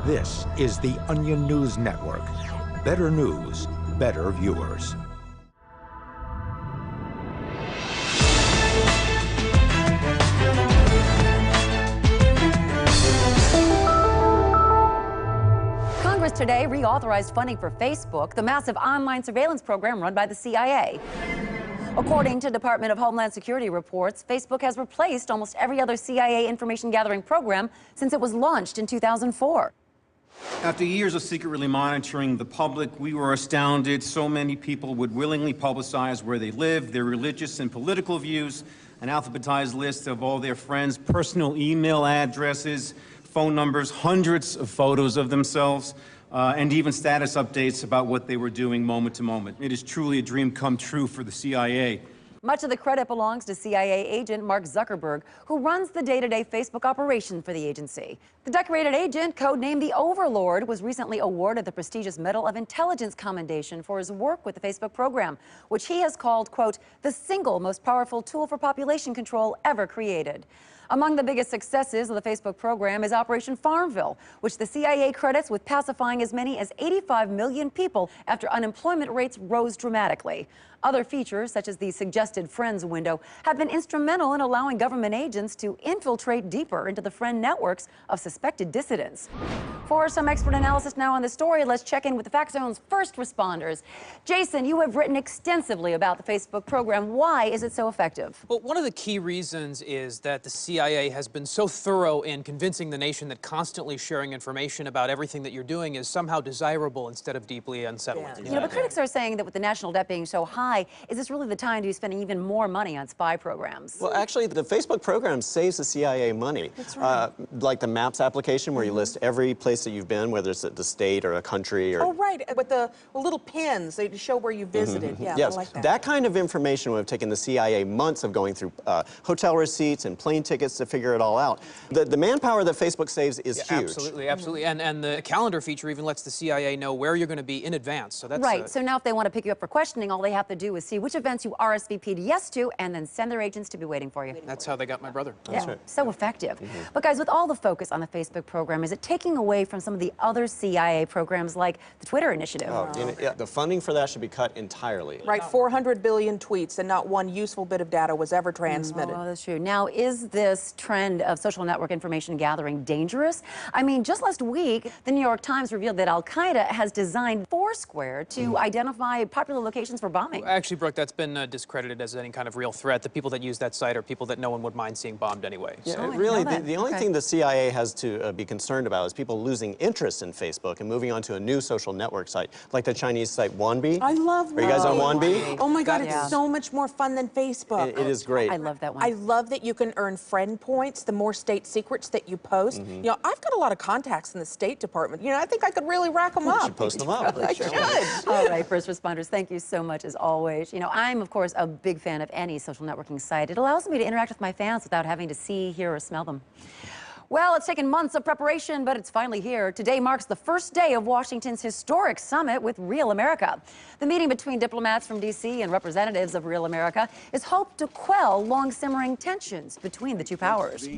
This is the Onion News Network. Better news, better viewers. Congress today reauthorized funding for Facebook, the massive online surveillance program run by the CIA. According to Department of Homeland Security reports, Facebook has replaced almost every other CIA information gathering program since it was launched in 2004. After years of secretly monitoring the public, we were astounded so many people would willingly publicize where they live, their religious and political views, an alphabetized list of all their friends' personal email addresses, phone numbers, hundreds of photos of themselves, and even status updates about what they were doing moment to moment. It is truly a dream come true for the CIA. Much of the credit belongs to CIA agent Mark Zuckerberg, who runs the day-to-day Facebook operation for the agency. The decorated agent, codenamed the Overlord, was recently awarded the prestigious Medal of Intelligence Commendation for his work with the Facebook program, which he has called, quote, the single most powerful tool for population control ever created. Among the biggest successes of the Facebook program is Operation Farmville, which the CIA credits with pacifying as many as 85 million people after unemployment rates rose dramatically. Other features, such as the suggested friends window, have been instrumental in allowing government agents to infiltrate deeper into the friend networks of suspected dissidents. For some expert analysis now on the story, let's check in with the Fact Zone's first responders. Jason, you have written extensively about the Facebook program. Why is it so effective? Well, one of the key reasons is that the CIA has been so thorough in convincing the nation that constantly sharing information about everything that you're doing is somehow desirable instead of deeply unsettling. Yeah. You know, but critics are saying that with the national debt being so high, is this really the time to be spending even more money on spy programs? Well, actually, the Facebook program saves the CIA money. That's right. Like the Maps application, where you list every place that you've been, whether it's the state or a country. Or... Oh, right, with the little pins, they show where you visited. Yeah, yes. I like that. That kind of information would have taken the CIA months of going through hotel receipts and plane tickets to figure it all out. The manpower that Facebook saves is huge. Absolutely, absolutely. And the calendar feature even lets the CIA know where you're going to be in advance. So that's right. So now if they want to pick you up for questioning, all they have to do is see which events you RSVP'd yes to and then send their agents to be waiting for you. That's how they got my brother. That's right. So effective. But guys, with all the focus on the Facebook program, is it taking away from some of the other CIA programs like the Twitter initiative? Yeah, the funding for that should be cut entirely. Right, 400 billion tweets and not one useful bit of data was ever transmitted. Oh, that's true. Now, is this trend of social network information gathering dangerous? I mean, just last week, the New York Times revealed that Al-Qaeda has designed Foursquare to identify popular locations for bombing. Actually, Brooke, that's been discredited as any kind of real threat. The people that use that site are people that no one would mind seeing bombed anyway. Yeah, So. really, the only thing the CIA has to be concerned about is people losing interest in Facebook and moving on to a new social network site, like the Chinese site Wanbi. I love Wanbi. Are you guys on Wanbi? Oh my God, it's so much more fun than Facebook. It is great. I love that one. I love that you can earn friend points the more state secrets that you post. You know, I've got a lot of contacts in the State Department. You know, I think I could really rack them up. You should post them up. I should. All right, first responders, thank you so much as always. You know, I'm, of course, a big fan of any social networking site. It allows me to interact with my fans without having to see, hear, or smell them. Well, it's taken months of preparation, but it's finally here. Today marks the first day of Washington's historic summit with Real America. The meeting between diplomats from D.C. and representatives of Real America is hoped to quell long-simmering tensions between the two powers.